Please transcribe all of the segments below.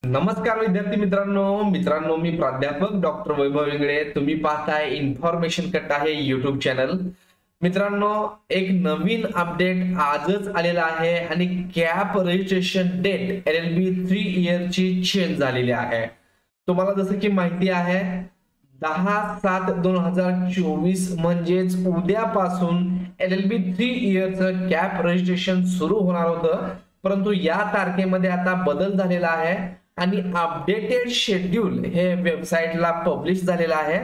नमस्कार विद्यार्थी मित्रांनो मी प्राध्यापक डॉक्टर वैभव इंगळे. तुम्ही पाहताय इन्फॉर्मेशन कट आहे युट्यूब चॅनल. मित्रांनो, एक नवीन अपडेट आजच आलेला आहे आणि CAP registration date LLB 3 year ची चेंज झालेली आहे. तुम्हाला जसं की माहिती आहे 10/7/2024 म्हणजेच उद्यापासून LLB 3 इयरचं कॅप रजिस्ट्रेशन सुरू होणार होतं, परंतु या तारखेमध्ये आता बदल झालेला आहे आणि अपडेटेड शेड्यूल हे वेबसाईटला पब्लिश झालेलं आहे.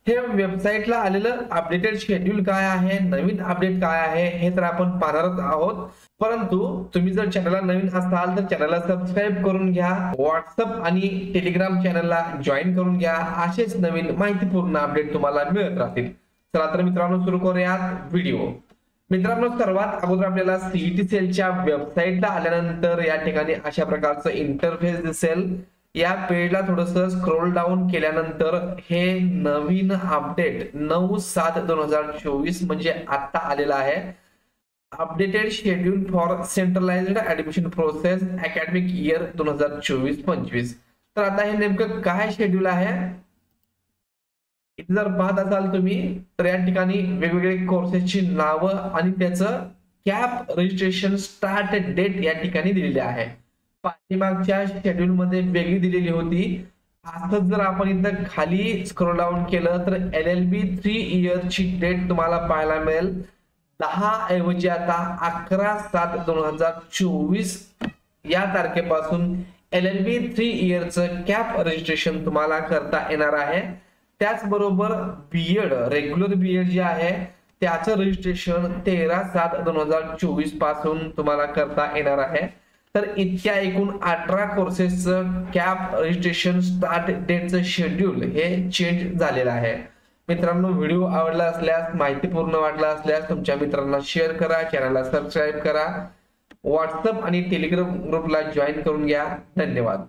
हे वेबसाईटला आलेलं अपडेटेड शेड्यूल काय आहे, नवीन अपडेट काय आहे हे तर आपण पाहणार आहोत. परंतु तुम्ही जर चॅनलला नवीन असाल तर चॅनलला सबस्क्राईब करून घ्या, व्हॉट्सअप आणि टेलिग्राम चॅनलला जॉईन करून घ्या. असेच नवीन माहितीपूर्ण अपडेट तुम्हाला मिळत राहतील. चला तर मित्रांनो, सुरू करूयात व्हिडिओ. मित्रांनो, सर्वात अगोदर आपल्याला सीईटी सेलच्या वेबसाईटला आल्यानंतर या ठिकाणी अशा प्रकारचं इंटरफेस दिसेल. या पेजला थोडस स्क्रोल डाऊन केल्यानंतर हे नवीन अपडेट 9/7/2024 म्हणजे आता आलेलं आहे. Updated schedule for centralised admission process academic year 2024-25. तर आता हे नेमकं काय शेड्यूल आहे इथे जर पाहत असाल तुम्ही तर या ठिकाणी वेगवेगळे कोर्सेसची नावं आणि त्याचं कॅप रजिस्ट्रेशन स्टार्ट डेट या ठिकाणी दिलेली आहे. पाठीमागच्या शेड्यूल मध्ये वेगळी दिलेली होती. असंच जर आपण इथं खाली स्क्रोल डाऊन केलं तर LLB 3 इयर ची डेट तुम्हाला पाहायला मिळेल. 10 ऐवजी आता 11/7/2024 या तारखेपासून LLB 3 इयरचं कॅप रजिस्ट्रेशन तुम्हाला करता येणार आहे. त्याचबरोबर बीएड रेग्युलर बीएड जे आहे त्याचं रजिस्ट्रेशन 13/7/2024 पासून तुम्हाला करता येणार आहे. तर इतक्या एकूण 18 कोर्सेसचं कॅप रजिस्ट्रेशन स्टार्ट डेटचं शेड्यूल हे चेंज झालेलं आहे. मित्रांनो, व्हिडिओ आवडला असल्यास, माहितीपूर्ण वाटला असल्यास तुमच्या मित्रांना शेअर करा, चॅनलला सबस्क्राईब करा, व्हॉट्सअप आणि टेलिग्राम ग्रुपला जॉईन करून घ्या. धन्यवाद.